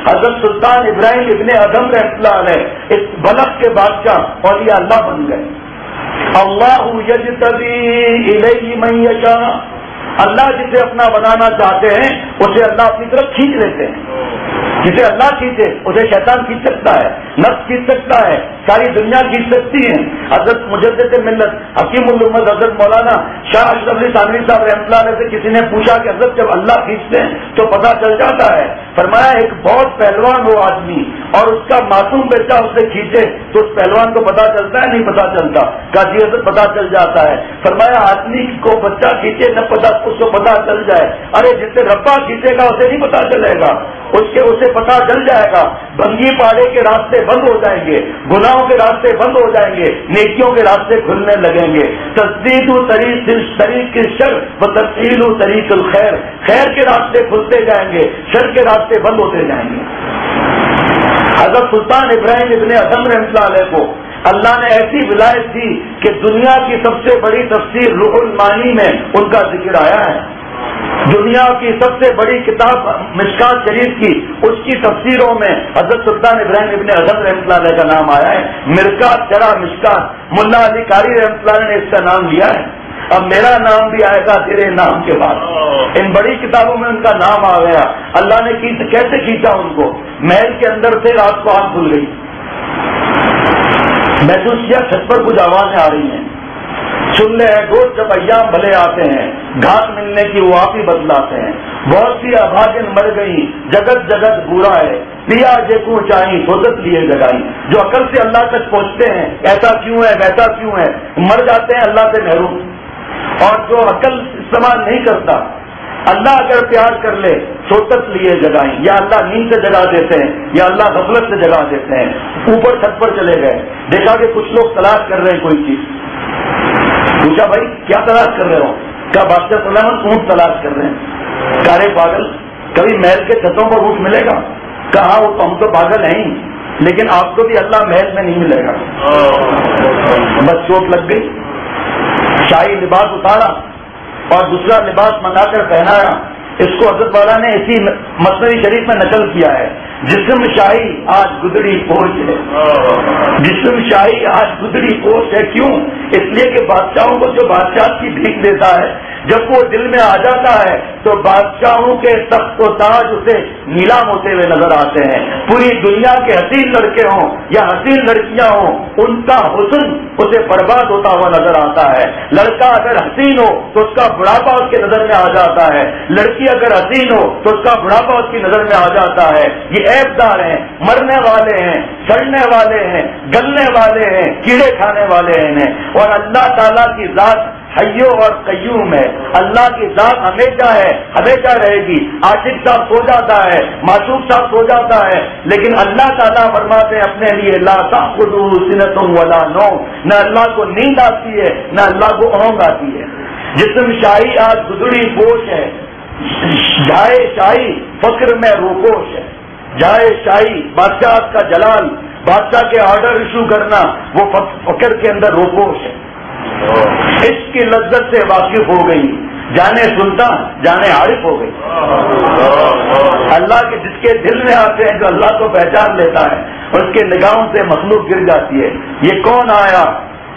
حضرت سلطان ابراہیم ابن ادم رحمۃ اللہ علیہ اس بلخ کے بادشاہ اولیاء اللہ بن گئے. اللہ یجتبی الیہ من یشاء، اللہ جسے اپنا بنانا چاہتے ہیں اسے اللہ اپنی طرف کھینچ لیتے ہیں. جسے اللہ کھینچے اسے شیطان کھینچ سکتا ہے، نفس کھینچ سکتا ہے، ساری دنیا کھینچ سکتی ہے. حضرت مجدد ملت حکیم الامت حضرت مولانا شاہ اشرف علی تھانوی صاحب رحمۃ اللہ علیہ سے کسی نے پوچھا کہ حضرت جب اللہ کھینچتے ہیں تو پتہ چل جاتا ہے. فرمایا ایک بہت پہلوان ہو آدمی اور اس کا معصوم بیٹا اسے کھینچے تو اس پہلوان کو پتہ چلتا ہے؟ نہیں پتہ چلتا. کہا جی حضرت پتہ چل جاتا ہے. فرمایا آدمی کو بچہ کھینچے نہ پتہ اس کو پتہ چل جائے، ارے جس سے ربا کھینچے گا اسے نہیں پتہ چلے گا، اسے پتہ چل جائے گا. بنگی پاڑے کے راستے بند ہو جائیں گے، گناہوں کے راستے بند ہو جائیں گے، نیکیوں کے راستے کھلنے لگیں گے. تسدید طریق الشر و تفصیل طریق الخیر، خیر کے راستے کھلتے جائیں گے، شر کے راستے بند ہوتے جائیں گے. حضرت سلطان ابراہیم ابن ادم رحمۃ اللہ علیہ کو اللہ نے ایسی ولایت دی کہ دنیا کی سب سے بڑی تفسیر روح المعانی میں ان کا ذکر آیا ہے. دنیا کی سب سے بڑی کتاب مشکات شریف کی اس کی تفسیروں میں حضرت سلطان ابراہیم ابن ادم رحمۃ اللہ علیہ کا نام آیا ہے. مرکات چرا مشکات ملا علی قاری رحمۃ اللہ علیہ نے اس کا نام لیا ہے. اب میرا نام بھی آئے گا تیرے نام کے بعد. ان بڑی کتابوں میں ان کا نام آ گیا. اللہ نے کیسے کھینچا ان کو؟ محل کے اندر سے رات کو آنکھ کھل گئی، محسوس کیا چھت پر کچھ آوازیں آ رہی ہیں. سن لے گوشت جب ایام بھلے آتے ہیں، گھاس ملنے کی وہ آپ ہی بدلاتے ہیں. بہت سی ابھاگن مر گئی، جگت جگت بورا ہے، لیا جے کو چاہیے سوزت لیے جگائی. جو عقل سے اللہ تک پہنچتے ہیں ایسا کیوں ہے ویسا کیوں ہے، مر جاتے ہیں اللہ سے محروم. اور جو عقل استعمال نہیں کرتا، اللہ اگر پیار کر لے سوتت لیے جگائیں، یا اللہ نیند سے جگا دیتے ہیں یا اللہ غفلت سے جگا دیتے ہیں. اوپر چھت پر چلے گئے، دیکھا کہ کچھ لوگ تلاش کر رہے ہیں کوئی چیز. پوچھا بھائی کیا تلاش کر رہے ہو؟ کیا بادشاہ سلیمان اونٹ تلاش کر رہے ہیں. کارے پاگل، کبھی محل کے چھتوں پر اونٹ ملے گا؟ کہا وہ ہم تو پاگل ہیں لیکن آپ کو بھی اللہ محل میں نہیں ملے گا. بس چوٹ لگ گئی. شاہی لباس اتارا اور دوسرا لباس منگا کر پہنایا. اس کو حضرت والا نے اسی مثنوی شریف میں نقل کیا ہے. جسم شاہی آج گدڑی پوش ہے، جسم شاہی آج گدڑی پوش ہے. کیوں؟ اس لیے کہ بادشاہوں کو جو بادشاہ کی بھیک دیتا ہے جب وہ دل میں آ جاتا ہے تو بادشاہوں کے تخت و تاج اسے نیلام ہوتے ہوئے نظر آتے ہیں. پوری دنیا کے حسین لڑکے ہوں یا حسین لڑکیاں ہوں، ان کا حسن اسے برباد ہوتا ہوا نظر آتا ہے. لڑکا اگر حسین ہو تو اس کا بڑھاپا اس کی نظر میں آ جاتا ہے، لڑکی اگر حسین ہو تو اس کا بڑھاپا اس کی نظر میں آ جاتا ہے. یہ عیب دار ہیں، مرنے والے ہیں، سڑنے والے ہیں، گلنے والے ہیں، کیڑے کھانے والے ہیں. اور اللہ تعالیٰ کی ذات حیو اور قیوم ہے. اللہ کی ذات ہمیشہ ہے، ہمیشہ رہے گی. عاشق صاحب سو جاتا ہے، معشوق صاحب سو جاتا ہے، لیکن اللہ تعالیٰ فرماتے ہیں اپنے لیے لا تأخذہ سنۃ ولا نوم، نہ اللہ کو نیند آتی ہے نہ اللہ کو اونگ آتی ہے. جسم شاہی آج گدڑی پوش ہے، جائے شاہی فقر میں روپوش ہے. جائے شاہی بادشاہ کا جلال، بادشاہ کے آرڈر ایشو کرنا، وہ فقر کے اندر روپوش ہے. عشق کی لذت سے واقف ہو گئی، جانے سلطان جانے عارف ہو گئی. اللہ کے جس کے دل میں آتے ہیں جو اللہ کو پہچان لیتا ہے اور اس کے نگاہوں سے مخلوق گر جاتی ہے. یہ کون آیا،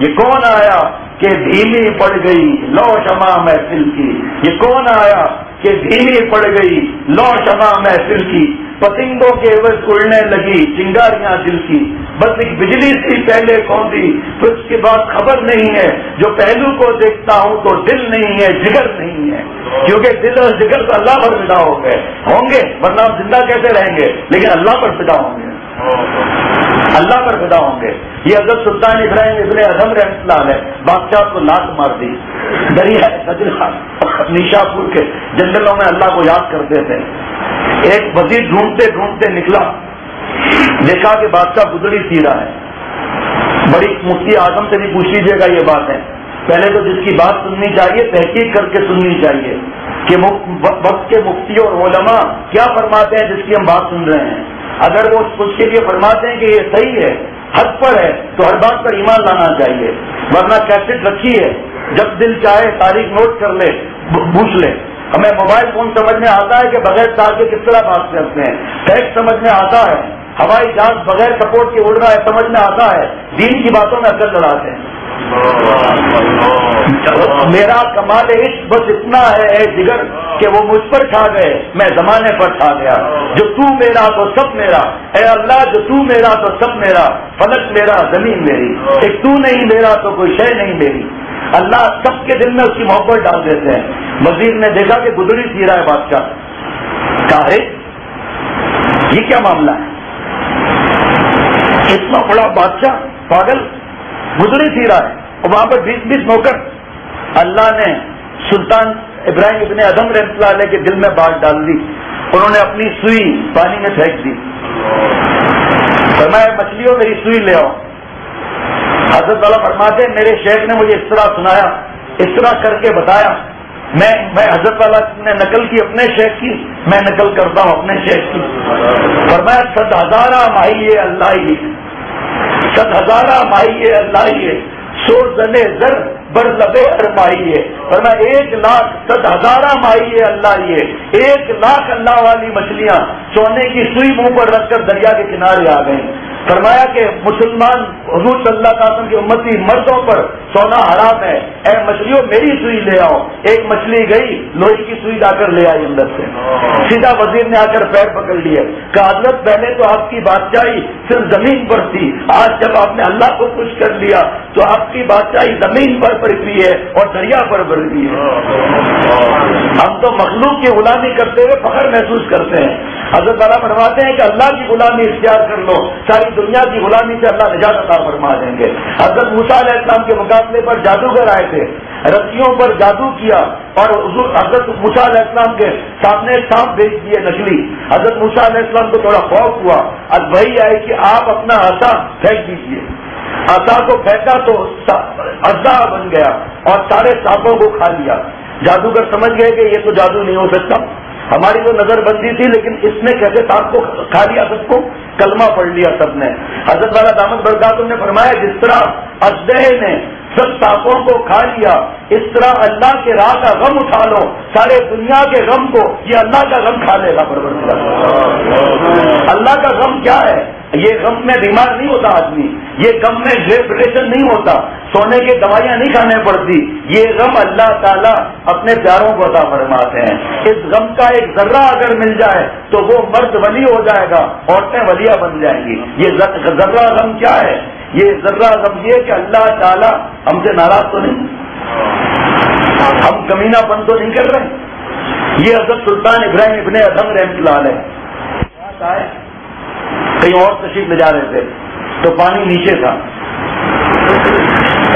یہ کون آیا کہ دھیمی پڑ گئی لو شمع محفل کی. یہ کون آیا کہ دھیمی پڑ گئی لو شمع محفل کی. پتنگوں کے عوض اڑنے لگی چنگاریاں دل کی. بس ایک بجلی سی پہلے کون تھی پھر اس کے بعد خبر نہیں ہے. جو پہلو کو دیکھتا ہوں تو دل نہیں ہے جگر نہیں ہے، کیونکہ دل اور جگر تو اللہ پر فدا ہو گئے ہوں گے، ورنہ ہم زندہ کیسے رہیں گے؟ لیکن اللہ پر فدا ہوں گے، اللہ پر فدا ہوں گے. یہ حضرت سلطان ابراہیم ابن ادم رحمۃ اللہ علیہ بادشاہ کو لات مار دی. دریا سجل خان نیشا پور کے جنگلوں میں اللہ کو یاد کرتے تھے. ایک وزیر ڈھونڈتے ڈھونڈتے نکلا، دیکھا کہ بادشاہ گدڑی سی رہا ہے. بڑی مفتی اعظم سے بھی پوچھ لیجیے گا یہ بات ہے. پہلے تو جس کی بات سننی چاہیے تحقیق کر کے سننی چاہیے کہ وقت کے مفتی اور علماء کیا فرماتے ہیں جس کی ہم بات سن رہے ہیں. اگر وہ اس کے لیے فرماتے ہیں کہ یہ صحیح ہے، حق پر ہے، تو ہر بات پر ایمان لانا چاہیے. ورنہ کیسٹ رکھی ہے، جب دل چاہے تاریخ نوٹ کر لے، پوچھ لے. ہمیں موبائل فون سمجھ میں آتا ہے کہ بغیر تار کے کس طرح بات کرتے ہیں، ٹیکس سمجھ میں آتا ہے، ہوائی جہاز بغیر سپورٹ کے اڑ رہا ہے سمجھ میں آتا ہے، دین کی باتوں میں اثر لڑاتے ہیں۔ میرا کمال عشق بس اتنا ہے اے جگر کہ وہ مجھ پر چھا گئے، میں زمانے پر چھا گیا۔ جو تو میرا تو سب میرا، اے اللہ جو تو میرا تو سب میرا، فلک میرا زمین میری، ایک تو نہیں میرا تو کوئی شے نہیں میری۔ اللہ سب کے دل میں اس کی محبت ڈال دیتے ہیں۔ وزیر نے دیکھا کہ گدڑی سی رہا ہے بادشاہ، کہا ہے یہ کیا معاملہ ہے، اتنا بڑا بادشاہ پاگل گدڑی سی رہا ہے، اور وہاں پر 20 نوکر۔ اللہ نے سلطان ابراہیم ابن ادم رحمۃ اللہ علیہ کے دل میں بات ڈال دی، انہوں نے اپنی سوئی پانی میں پھینک دی، فرمایا مچھلیوں میری سوئی لے آؤ۔ حضرت والا فرماتے ہیں میرے شیخ نے مجھے اس طرح سنایا، اس طرح کر کے بتایا، میں حضرت والا نے نقل کی اپنے شیخ کی، میں نقل کرتا ہوں اپنے شیخ کی۔ فرمایا 100,000 ماہی اللہ ہی، 100,000 ماہی اللہ ہی، 100 زنے زر بر لبے ارمائی ہے۔ فرمایا 1,00,000 ماہی اللہ ہی، 1,00,000 اللہ والی مچھلیاں سونے کی سوئی منہ پر رکھ کر دریا کے کنارے آ گئیں۔ فرمایا کہ مسلمان حضور صلی اللہ علیہ وسلم کی امتی مردوں پر سونا حرام ہے، اے مچھلیوں میری سوئی لے آؤ۔ ایک مچھلی گئی، لوہے کی سوئی لا کر لے آئی اندر سے، سیدھا وزیر نے آ کر پیر پکڑ لیے، کہا حضرت پہلے تو آپ کی بادشاہی صرف زمین پر تھی، آج جب آپ نے اللہ کو خوش کر لیا تو آپ کی بادشاہی زمین پر پڑتی ہے اور دریا پر بڑھتی ہے۔ ہم تو مخلوق کی غلامی کرتے ہوئے فخر محسوس کرتے ہیں۔ حضرت تعالیٰ فرماتے ہیں کہ اللہ کی غلامی اختیار کر لو، ساری دنیا کی غلامی سے اللہ نجات عطا فرما دیں گے۔ حضرت موسیٰ علیہ السلام کے مقابلے پر جادوگر آئے تھے، رسیوں پر جادو کیا اور حضرت موسیٰ علیہ السلام کے سامنے سانپ بھیج دیے نکلی۔ حضرت موسیٰ علیہ السلام کو تھوڑا خوف ہوا، اب وہی آئے کہ آپ اپنا عصا پھینک دیجیے۔ عصا کو پھینکا تو عصا بن گیا اور سارے سانپوں کو کھا لیا۔ جادوگر سمجھ گئے کہ یہ تو جادو نہیں ہو سکتا، ہماری تو نظر بندی تھی، لیکن اس نے کیسے سانپ کو کھا لیا، سب کو کلمہ پڑھ لیا سب نے۔ حضرت والا دامت برکاتہ نے فرمایا جس طرح اژدہے نے سب سانپوں کو کھا لیا، اس طرح اللہ کے راہ کا غم اٹھا لو، سارے دنیا کے غم کو یہ اللہ کا غم کھا لے گا۔ اللہ کا غم کیا ہے؟ یہ غم میں بیمار نہیں ہوتا آدمی، یہ غم میں ڈپریشن نہیں ہوتا، سونے کی دوائیاں نہیں کھانے پڑتی، یہ غم اللہ تعالیٰ اپنے پیاروں کو عطا فرماتے ہیں۔ اس غم کا ایک ذرہ اگر مل جائے تو وہ مرد ولی ہو جائے گا، عورتیں ولیہ بن جائیں گی۔ یہ ذرہ غم کیا ہے؟ یہ ذرہ غم یہ کہ اللہ تعالیٰ ہم سے ناراض تو نہیں، ہم کمینہ پن تو نہیں کر رہے۔ یہ حضرت سلطان ابراہیم ابن ادم رحمۃ اللہ علیہ کہیں اور تشریف لے جا رہے تھے تو پانی نیچے تھا،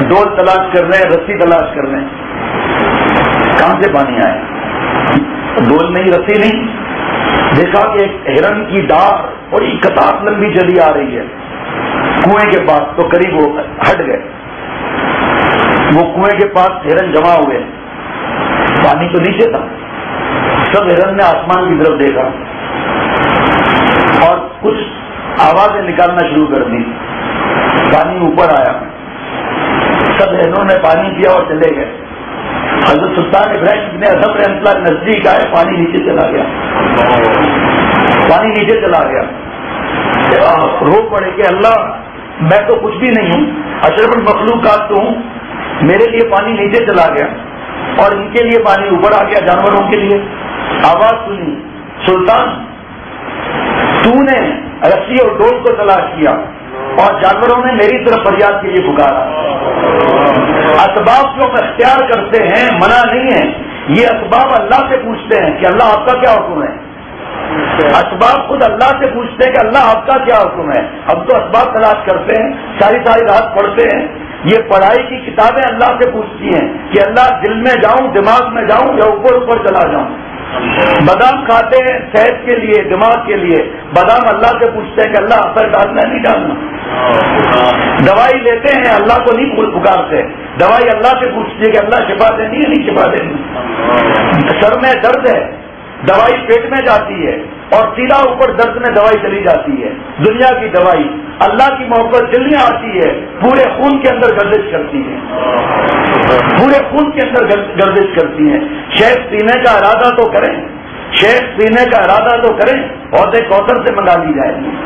ڈول تلاش کر رہے ہیں، رسی تلاش کر رہے ہیں، کہاں سے پانی آئے؟ ڈول نہیں، رسی نہیں، دیکھا کہ ایک ہرن کی ڈار اور ایک قطار لمبی چلی آ رہی ہے کنویں کے پاس، تو قریب وہ ہٹ گئے، وہ کنویں کے پاس ہرن جمع ہوئے، پانی تو نیچے تھا، سب ہرن نے آسمان کی طرف دیکھا اور کچھ آوازیں نکالنا شروع کر دی، پانی اوپر آیا، سب ہرنوں نے پانی پیا اور چلے گئے۔ حضرت سلطان ابراہیم ابن ادم رحمۃ اللہ نزدیک آئے، پانی نیچے چلا گیا، پانی نیچے چلا گیا، رو پڑے کہ اللہ میں تو کچھ بھی نہیں ہوں، اشرف المخلوقات تو ہوں، میرے لیے پانی نیچے چلا گیا اور ان کے لیے پانی اوپر آ گیا، جانوروں کے لیے۔ آواز سنی، سلطان تو نے رسی اور ڈول کو تلاش کیا اور جانوروں نے میری طرف فریاد کے لیے پکارا۔ اسباب جو ہم اختیار کرتے ہیں منع نہیں ہے، یہ اسباب اللہ سے پوچھتے ہیں کہ اللہ آپ کا کیا حکم ہے۔ اسباب خود اللہ سے پوچھتے ہیں کہ اللہ آپ کا کیا حکم ہے۔ ہم تو اسباب تلاش کرتے ہیں، ساری رات پڑھتے ہیں، یہ پڑھائی کی کتابیں اللہ سے پوچھتی ہیں کہ اللہ دل میں جاؤں، دماغ میں جاؤں یا اوپر چلا جاؤں۔ بادام کھاتے ہیں صحت کے لیے، دماغ کے لیے، بادام اللہ سے پوچھتے ہیں کہ اللہ اثر ڈالنا ہے نہیں ڈالنا۔ دوائی لیتے ہیں اللہ کو نہیں پکارتے، دوائی اللہ سے پوچھتی ہے کہ اللہ شفا دینی ہے نہیں شفا دینی۔ سر میں درد ہے، دوائی پیٹ میں جاتی ہے اور سیدھا اوپر درد میں دوائی چلی جاتی ہے، دنیا کی دوائی۔ اللہ کی محبت دل میں آتی ہے پورے خون کے اندر گردش کرتی ہے، پورے خون کے اندر گردش کرتی ہیں۔ شیخ پینے کا ارادہ تو کریں، شیخ پینے کا ارادہ تو کریں، عہدے کوثر سے منگا لی جائے گی۔